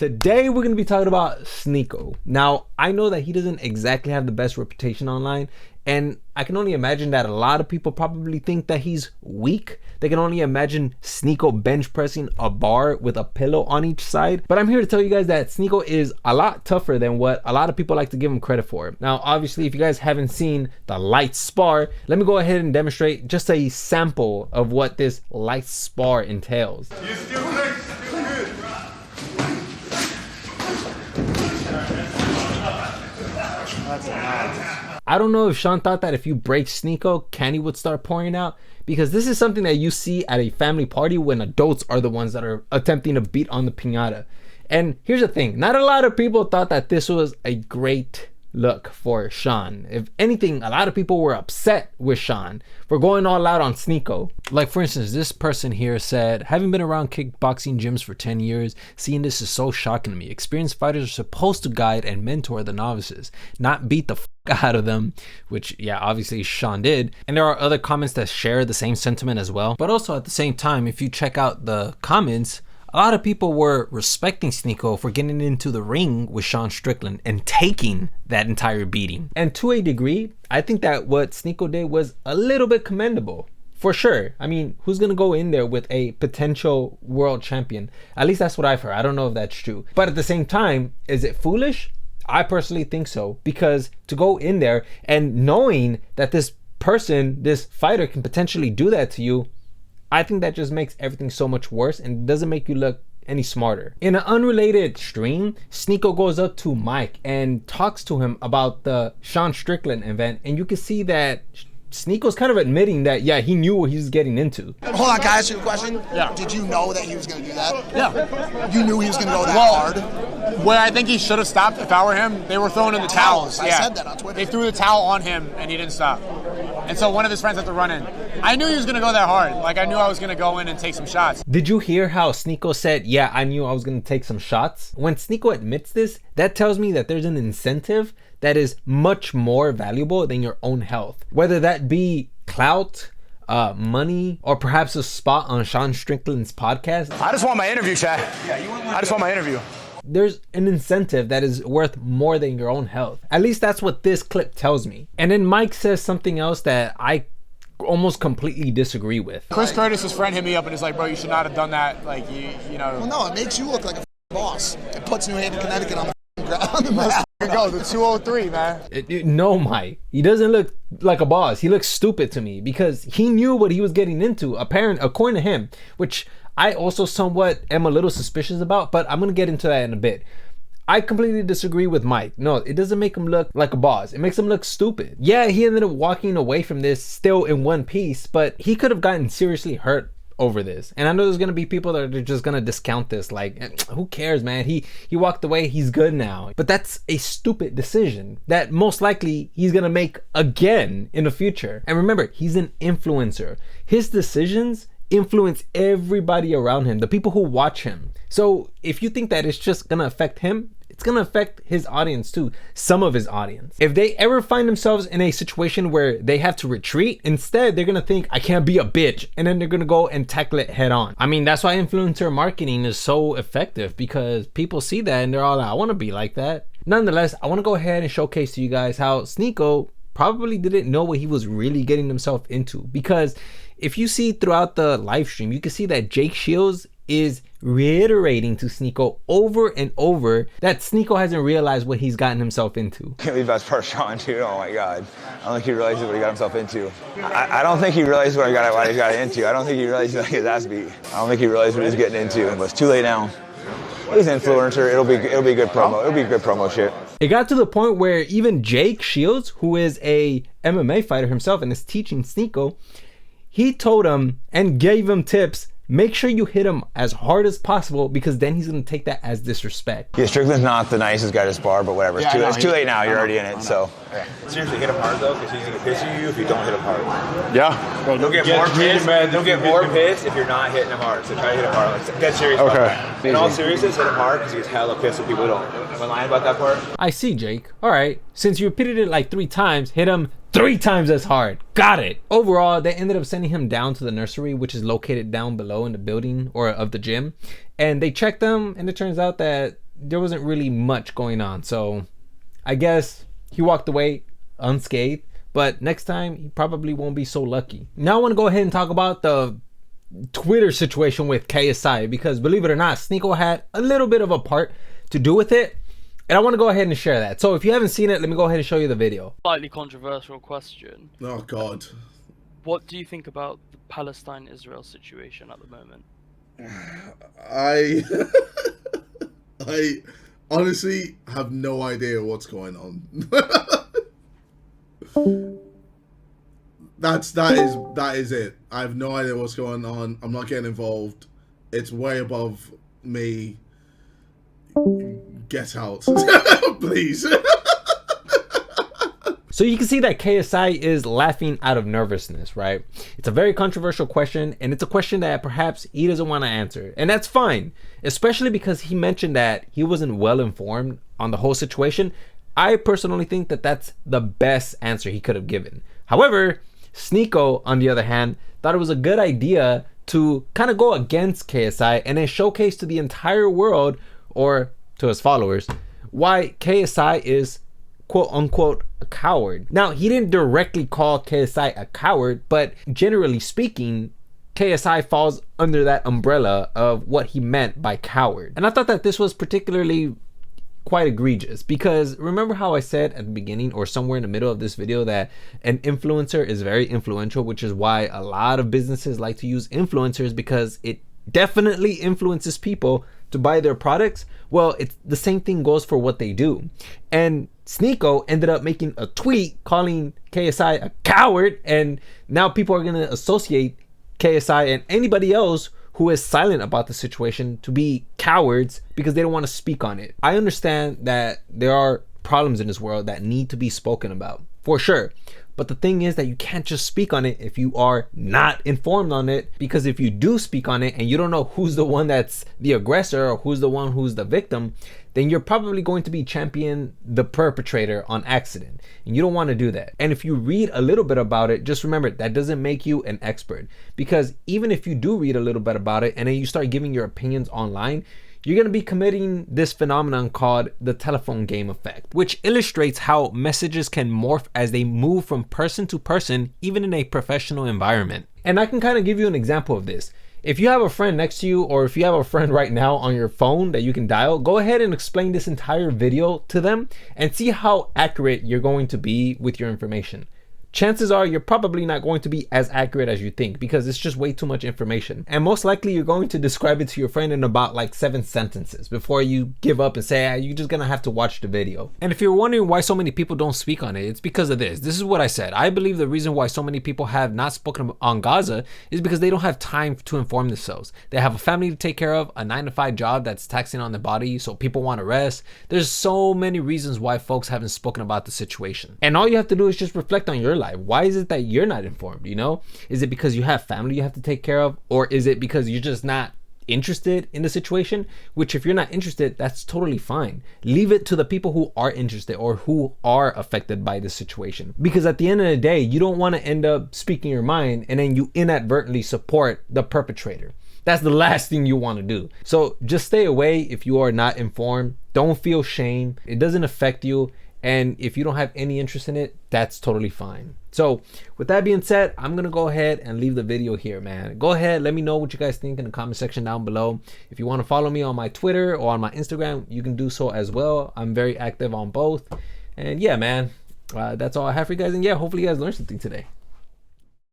Today we're going to be talking about Sneako. Now, I know that he doesn't exactly have the best reputation online, and I can only imagine that a lot of people probably think that he's weak. They can only imagine Sneako bench pressing a bar with a pillow on each side. But I'm here to tell you guys that Sneako is a lot tougher than what a lot of people like to give him credit for. Now, obviously, if you guys haven't seen the light spar, let me go ahead and demonstrate just a sample of what this light spar entails. I don't know if Sean thought that if you break Sneako, candy would start pouring out, because this is something that you see at a family party when adults are the ones that are attempting to beat on the piñata. And here's the thing, not a lot of people thought that this was a great look for Sean. If anything, a lot of people were upset with Sean for going all out on Sneako. Like, for instance, this person here said, having been around kickboxing gyms for 10 years, seeing this is so shocking to me. Experienced fighters are supposed to guide and mentor the novices, not beat the out of them, which, yeah, obviously Sean did. And there are other comments that share the same sentiment as well. But also at the same time, if you check out the comments, a lot of people were respecting Sneako for getting into the ring with Sean Strickland and taking that entire beating. And to a degree, I think that what Sneako did was a little bit commendable. For sure. I mean, who's going to go in there with a potential world champion? At least that's what I've heard. I don't know if that's true. But at the same time, is it foolish? I personally think so, because to go in there and knowing that this person, this fighter, can potentially do that to you, I think that just makes everything so much worse and doesn't make you look any smarter. In an unrelated stream, Sneako goes up to Mike and talks to him about the Sean Strickland event, and you can see that Sneako's kind of admitting that, yeah, he knew what he was getting into. Hold on, can I ask you a question? Yeah. Did you know that he was going to do that? Yeah. You knew he was going to go that hard? Where I think he should have stopped if I were him, they were throwing in the towels. I said that on Twitter. They threw the towel on him and he didn't stop. And so one of his friends had to run in. I knew he was going to go that hard. Like, I knew I was going to go in and take some shots. Did you hear how Sneako said, yeah, I knew I was going to take some shots? When Sneako admits this, that tells me that there's an incentive that is much more valuable than your own health. Whether that be clout, money, or perhaps a spot on Sean Strickland's podcast. I just want my interview, Chad. I just want my interview. There's an incentive that is worth more than your own health. At least that's what this clip tells me. And then Mike says something else that I almost completely disagree with. Chris Curtis's friend hit me up and is like, bro, you should not have done that. Like, you know. Well, no, it makes you look like a boss. It puts New Haven, Connecticut on the map. Go, the 203, man. No, Mike. He doesn't look like a boss. He looks stupid to me because he knew what he was getting into, according to him, which I also somewhat am a little suspicious about, but I'm going to get into that in a bit. I completely disagree with Mike. No, it doesn't make him look like a boss. It makes him look stupid. Yeah, he ended up walking away from this still in one piece, but he could have gotten seriously hurt over this. And I know there's gonna be people that are just gonna discount this, like, who cares, man? He walked away, he's good now. But that's a stupid decision that most likely he's gonna make again in the future. And remember, he's an influencer. His decisions influence everybody around him, the people who watch him. So if you think that it's just gonna affect him, it's gonna affect his audience too, some of his audience. If they ever find themselves in a situation where they have to retreat, instead they're gonna think, I can't be a bitch, and then they're gonna go and tackle it head on. I mean, that's why influencer marketing is so effective, because people see that and they're all like, I wanna be like that. Nonetheless, I wanna go ahead and showcase to you guys how Sneako probably didn't know what he was really getting himself into, because if you see throughout the live stream, you can see that Jake Shields is reiterating to Sneako over and over that Sneako hasn't realized what he's gotten himself into. I can't believe that's part of Sean too. Oh my God. I don't think he realizes what he got himself into. I don't think he realized what he got into. I don't think he realized that his ass beat. I don't think he realized what he was getting into. But it's too late now. He's an influencer. It'll be good promo. It'll be good promo shit. It got to the point where even Jake Shields, who is a MMA fighter himself and is teaching Sneako, he told him and gave him tips, make sure you hit him as hard as possible, because then he's going to take that as disrespect. Yeah, Strickland's not the nicest guy to spar, but whatever. It's too late now. You're already in it, so. Yeah. Seriously, hit him hard though, because he's going to piss you if you don't hit him hard. Yeah. Bro, you'll get more pissed. You'll get more pissed if you're not hitting him hard. So try to hit him hard. Like, get serious about that. In all seriousness, hit him hard because he gets hella pissed when people don't. Am I lying about that part? I see, Jake. All right. Since you repeated it like 3 times, hit him 3 times as hard. Got it. Overall, they ended up sending him down to the nursery, which is located down below in the building or of the gym. And they checked him, and it turns out that there wasn't really much going on. So I guess he walked away unscathed, but next time he probably won't be so lucky. Now I want to go ahead and talk about the Twitter situation with KSI, because believe it or not, Sneako had a little bit of a part to do with it, and I want to go ahead and share that. So if you haven't seen it, let me go ahead and show you the video. Slightly controversial question. Oh God. What do you think about the Palestine-Israel situation at the moment? I honestly have no idea what's going on. that is it. I have no idea what's going on. I'm not getting involved. It's way above me. Get out, please. So you can see that KSI is laughing out of nervousness, right? It's a very controversial question, and it's a question that perhaps he doesn't want to answer. And that's fine, especially because he mentioned that he wasn't well informed on the whole situation. I personally think that that's the best answer he could have given. However, Sneako, on the other hand, thought it was a good idea to kind of go against KSI and then showcase to the entire world, or to his followers, why KSI is quote unquote a coward. Now, he didn't directly call KSI a coward, but generally speaking, KSI falls under that umbrella of what he meant by coward. And I thought that this was particularly quite egregious, because remember how I said at the beginning or somewhere in the middle of this video that an influencer is very influential, which is why a lot of businesses like to use influencers, because it definitely influences people to buy their products. Well, it's the same thing goes for what they do. And Sneako ended up making a tweet calling KSI a coward, and now people are going to associate KSI and anybody else who is silent about the situation to be cowards because they don't want to speak on it. I understand that there are problems in this world that need to be spoken about, for sure. But the thing is that you can't just speak on it if you are not informed on it, because if you do speak on it and you don't know who's the one that's the aggressor or who's the one who's the victim, then you're probably going to be championing the perpetrator on accident, and you don't want to do that. And if you read a little bit about it, just remember that doesn't make you an expert, because even if you do read a little bit about it and then you start giving your opinions online, you're going to be committing this phenomenon called the telephone game effect, which illustrates how messages can morph as they move from person to person, even in a professional environment. And I can kind of give you an example of this. If you have a friend next to you, or if you have a friend right now on your phone that you can dial, go ahead and explain this entire video to them and see how accurate you're going to be with your information. Chances are you're probably not going to be as accurate as you think, because it's just way too much information. And most likely you're going to describe it to your friend in about like 7 sentences before you give up and say, you're just gonna have to watch the video. And if you're wondering why so many people don't speak on it, it's because of this. This is what I said. I believe the reason why so many people have not spoken on Gaza is because they don't have time to inform themselves. They have a family to take care of, a 9-to-5 job that's taxing on their body, so people want to rest. There's so many reasons why folks haven't spoken about the situation. And all you have to do is just reflect on your life. Why is it that you're not informed? You know, is it because you have family you have to take care of, or is it because you're just not interested in the situation? Which, if you're not interested, that's totally fine. Leave it to the people who are interested or who are affected by the situation, because at the end of the day, you don't want to end up speaking your mind and then you inadvertently support the perpetrator. That's the last thing you want to do. So just stay away if you are not informed. Don't feel shame. It doesn't affect you. And if you don't have any interest in it, that's totally fine. So with that being said, I'm going to go ahead and leave the video here, man. Go ahead, let me know what you guys think in the comment section down below. If you want to follow me on my Twitter or on my Instagram, you can do so as well. I'm very active on both. And yeah, man, that's all I have for you guys. And yeah, hopefully you guys learned something today.